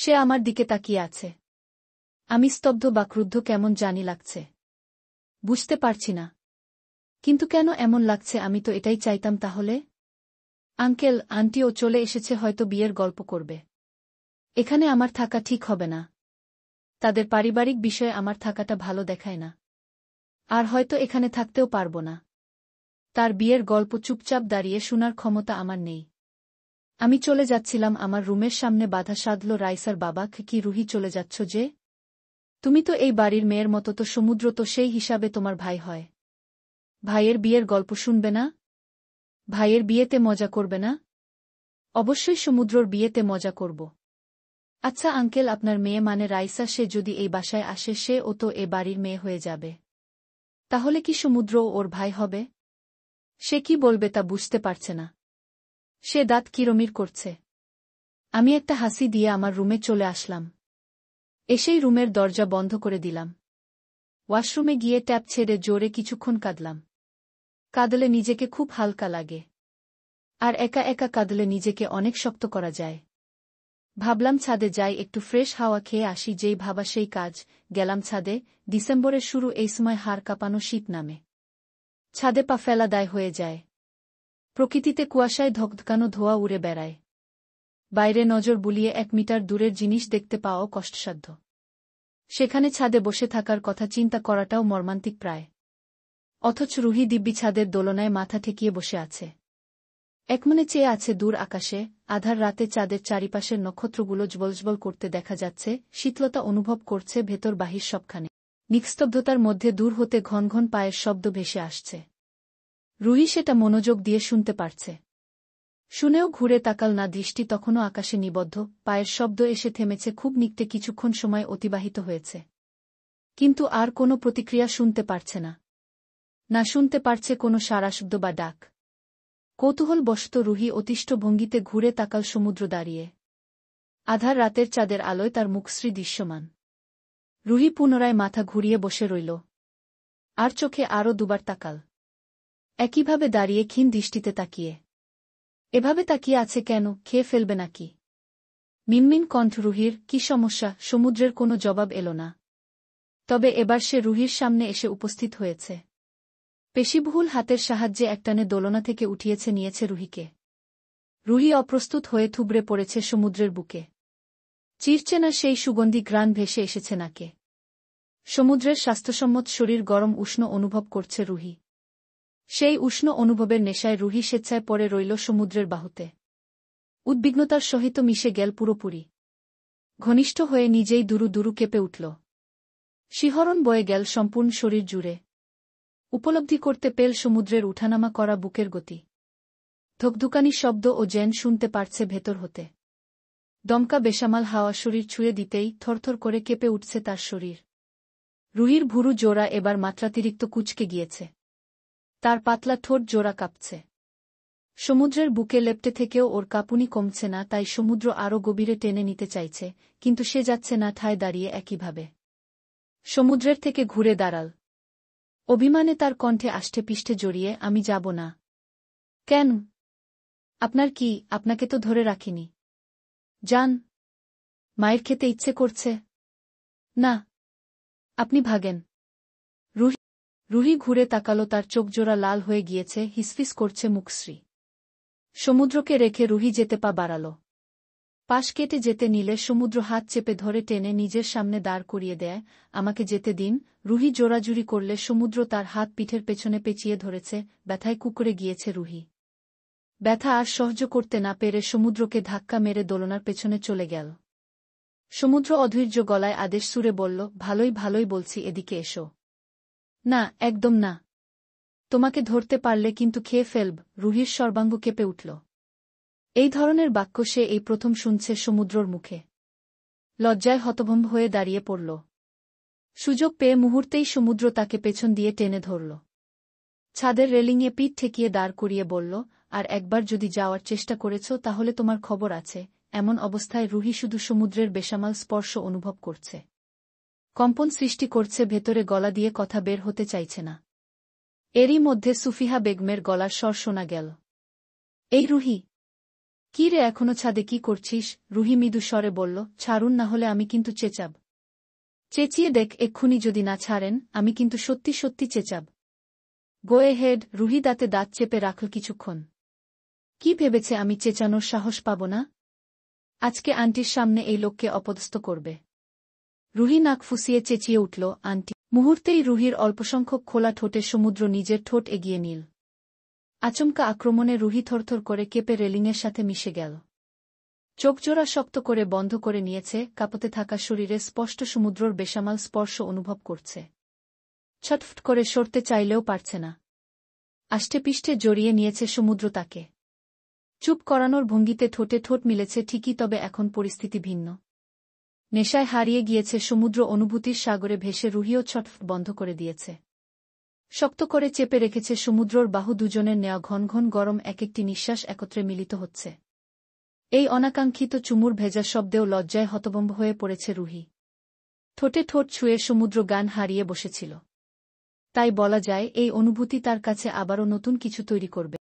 সে আমার দিকে তাকিয়ে আছে। আমি স্তব্ধ বা ক্রুদ্ধ কেমন জানি লাগছে। বুঝতে পারছি না। কিন্তু কেন এমন লাগছে? আমি তো এটাই চাইতাম। তাহলে আঙ্কেল আন্টিও চলে এসেছে, হয়তো বিয়ের গল্প করবে। এখানে আমার থাকা ঠিক হবে না। তাদের পারিবারিক বিষয়ে আমার থাকাটা ভালো দেখায় না। আর হয়তো এখানে থাকতেও পারব না। তার বিয়ের গল্প চুপচাপ দাঁড়িয়ে শোনার ক্ষমতা আমার নেই। আমি চলে যাচ্ছিলাম। আমার রুমের সামনে বাধা সাধল রাইসার বাবা। কি রুহি, চলে যাচ্ছ যে? তুমি তো এই বাড়ির মেয়ের মতো। তো সমুদ্র তো সেই হিসাবে তোমার ভাই হয়। ভাইয়ের বিয়ের গল্প শুনবে না? ভাইয়ের বিয়েতে মজা করবে না? অবশ্যই সমুদ্রর বিয়েতে মজা করব। আচ্ছা আঙ্কেল, আপনার মেয়ে মানে রাইসা, সে যদি এই বাসায় আসে, সে ও তো এ বাড়ির মেয়ে হয়ে যাবে। তাহলে কি সমুদ্রও ওর ভাই হবে? সে কি বলবে তা বুঝতে পারছে না। সে দাঁত কিরমির করছে। আমি একটা হাসি দিয়ে আমার রুমে চলে আসলাম। এসেই রুমের দরজা বন্ধ করে দিলাম। ওয়াশরুমে গিয়ে ট্যাপ ছেড়ে জোরে কিছুক্ষণ কাঁদলাম। কাঁদলে নিজেকে খুব হালকা লাগে। আর একা একা কাঁদলে নিজেকে অনেক শক্ত করা যায়। ভাবলাম ছাদে যাই, একটু ফ্রেশ হাওয়া খেয়ে আসি। যেই ভাবা সেই কাজ। গেলাম ছাদে। ডিসেম্বরের শুরু, এই সময় হাড় কাঁপানো শীত নামে। ছাদে পা ফেলা দায় হয়ে যায়। প্রকৃতিতে কুয়াশায় ধকধকানো ধোঁয়া উড়ে বেড়ায়। বাইরে নজর বুলিয়ে 1 মিটার দূরের জিনিস দেখতে পাওয়াও কষ্টসাধ্য। সেখানে ছাদে বসে থাকার কথা চিন্তা করাটাও মর্মান্তিক প্রায়। অথচ রুহি দিব্যি ছাদের দোলনায় মাথা ঠেকিয়ে বসে আছে। একমনে চেয়ে আছে দূর আকাশে। আধার রাতে চাঁদের চারিপাশের নক্ষত্রগুলো জ্বলজ্বল করতে দেখা যাচ্ছে। শীতলতা অনুভব করছে ভেতর বাহির সবখানে। নিস্তব্ধতার মধ্যে দূর হতে ঘন ঘন পায়ের শব্দ ভেসে আসছে। রুহি সেটা মনোযোগ দিয়ে শুনতে পারছে। শুনেও ঘুরে তাকাল না। দৃষ্টি তখনও আকাশে নিবদ্ধ। পায়ের শব্দ এসে থেমেছে খুব নিকটে। কিছুক্ষণ সময় অতিবাহিত হয়েছে। কিন্তু আর কোনো প্রতিক্রিয়া শুনতে পারছে না। না শুনতে পারছে কোনো সাড়াশব্দ বা ডাক। কৌতূহলবশত রুহি অতিষ্ঠ ভঙ্গিতে ঘুরে তাকাল। সমুদ্র দাঁড়িয়ে। আধার রাতের চাঁদের আলোয় তার মুখশ্রী দৃশ্যমান। রুহি পুনরায় মাথা ঘুরিয়ে বসে রইল। আর চোখে আরও দুবার তাকাল। একইভাবে দাঁড়িয়ে ক্ষীণ দৃষ্টিতে তাকিয়ে। এভাবে তাকিয়ে আছে কেন? খেয়ে ফেলবে নাকি? মিনমিন কণ্ঠ রুহির। কি সমস্যা? সমুদ্রের কোনো জবাব এলো না। তবে এবার সে রুহির সামনে এসে উপস্থিত হয়েছে। পেশিবহুল হাতের সাহায্যে একটানে দোলনা থেকে উঠিয়েছে নিয়েছে রুহিকে। রুহি অপ্রস্তুত হয়ে থুবড়ে পড়েছে সমুদ্রের বুকে। চিরচেনা সেই সুগন্ধি ঘ্রাণ ভেসে এসেছে নাকে। সমুদ্রের স্বাস্থ্যসম্মত শরীর গরম উষ্ণ অনুভব করছে রুহি। সেই উষ্ণ অনুভবের নেশায় রুহি স্বেচ্ছায় পড়ে রইল সমুদ্রের বাহুতে। উদ্বিগ্নতার সহিত মিশে গেল পুরোপুরি। ঘনিষ্ঠ হয়ে নিজেই দুরু দুরু কেঁপে উঠল। শিহরণ বয়ে গেল সম্পূর্ণ শরীর জুড়ে। উপলব্ধি করতে পেল সমুদ্রের উঠানামা করা বুকের গতি। ধকধকানি শব্দ ও জ্যান শুনতে পারছে ভেতর হতে। দমকা বেসামাল হাওয়া শরীর ছুঁয়ে দিতেই থরথর করে কেঁপে উঠছে তার শরীর। রুহির ভুরু জোড়া এবার মাত্রাতিরিক্ত কুঁচকে গিয়েছে। তার পাতলা ঠোঁট জোড়া কাঁপছে। সমুদ্রের বুকে লেপ্টে থেকেও ওর কাঁপুনি কমছে না। তাই সমুদ্র আরও গভীরে টেনে নিতে চাইছে, কিন্তু সে যাচ্ছে না ঠায় দাঁড়িয়ে একইভাবে। সমুদ্রের থেকে ঘুরে দাঁড়াল। অভিমানে তার কণ্ঠে আষ্টেপৃষ্ঠে জড়িয়ে, আমি যাব না। কেন? আপনার কি? আপনাকে তো ধরে রাখিনি। যান। মায়ের খেতে ইচ্ছে করছে। না। আপনি ভাগেন। রুহি ঘুরে তাকালো। তার চোখজোড়া লাল হয়ে গিয়েছে, হিসফিস করছে মুখশ্রী। সমুদ্রকে রেখে রুহি যেতে পা বাড়াল। পাশ কেটে যেতে নিলে সমুদ্র হাত চেপে ধরে টেনে নিজের সামনে দাঁড় করিয়ে দেয়। আমাকে যেতে দিন। রুহি জোরাজুরি করলে সমুদ্র তার হাত পিঠের পেছনে পেঁচিয়ে ধরেছে। ব্যথায় কুঁকড়ে গিয়েছে রুহি। ব্যথা আর সহ্য করতে না পেরে সমুদ্রকে ধাক্কা মেরে দোলনার পেছনে চলে গেল। সমুদ্র অধৈর্য গলায় আদেশ সুরে বলল, ভালোই ভালোই বলছি, এদিকে এসো। না, একদম না। তোমাকে ধরতে পারলে কিন্তু খেয়ে ফেলব। রুহির সর্বাঙ্গ কেঁপে উঠল। এই ধরনের বাক্য সে এই প্রথম শুনছে সমুদ্রর মুখে। লজ্জায় হতভম্ব হয়ে দাঁড়িয়ে পড়ল। সুযোগ পেয়ে মুহূর্তেই সমুদ্র তাকে পেছন দিয়ে টেনে ধরল। ছাদের রেলিংয়ে পিঠ ঠেকিয়ে দাঁড় করিয়ে বলল, আর একবার যদি যাওয়ার চেষ্টা করেছ তাহলে তোমার খবর আছে। এমন অবস্থায় রুহি শুধু সমুদ্রের বেসামাল স্পর্শ অনুভব করছে। কম্পন সৃষ্টি করছে ভেতরে, গলা দিয়ে কথা বের হতে চাইছে না। এরই মধ্যে সুফিহা বেগমের গলার স্বর শোনা গেল। এই রুহি। কি রে, এখনো ছাদে কি করছিস? রুহি মৃদু স্বরে বলল, ছাড়ুন না হলে আমি কিন্তু চেঁচাব। চেঁচিয়ে দেখ, এক্ষুনি যদি না ছাড়েন আমি কিন্তু সত্যি সত্যি চেঁচাব। গো এহেড। রুহি দাঁতে দাঁত চেপে রাখল কিছুক্ষণ। কি ভেবেছে আমি চেঁচানোর সাহস পাব না? আজকে আন্টির সামনে এই লোককে অপদস্থ করবে। রুহি নাক ফুঁসিয়ে চেঁচিয়ে উঠল, আন্টি। মুহূর্তেই রুহির অল্পসংখ্যক খোলা ঠোঁটে সমুদ্র নিজের ঠোঁট এগিয়ে নিল। আচমকা আক্রমণে রুহি থরথর করে কেঁপে রেলিংয়ের সাথে মিশে গেল। চোখজোড়া শক্ত করে বন্ধ করে নিয়েছে, কাঁপতে থাকা শরীরে স্পষ্ট সমুদ্রর বেসামাল স্পর্শ অনুভব করছে। ছটফট করে সরতে চাইলেও পারছে না। আষ্টেপৃষ্ঠে জড়িয়ে নিয়েছে সমুদ্র তাকে। চুপ করানোর ভঙ্গিতে ঠোঁটে ঠোঁট মিলেছে ঠিকই, তবে এখন পরিস্থিতি ভিন্ন। নেশায় হারিয়ে গিয়েছে সমুদ্র, অনুভূতির সাগরে ভেসে রুহিও ছটফট বন্ধ করে দিয়েছে। শক্ত করে চেপে রেখেছে সমুদ্রর বাহু, দুজনের নেওয়া ঘন ঘন গরম এক একটি নিঃশ্বাস একত্রে মিলিত হচ্ছে। এই অনাকাঙ্ক্ষিত চুমুর ভেজা শব্দেও লজ্জায় হতভম্ব হয়ে পড়েছে রুহি। ঠোঁটে ঠোঁট ছুঁয়ে সমুদ্র গান হারিয়ে বসেছিল। তাই বলা যায়, এই অনুভূতি তার কাছে আবারও নতুন কিছু তৈরি করবে।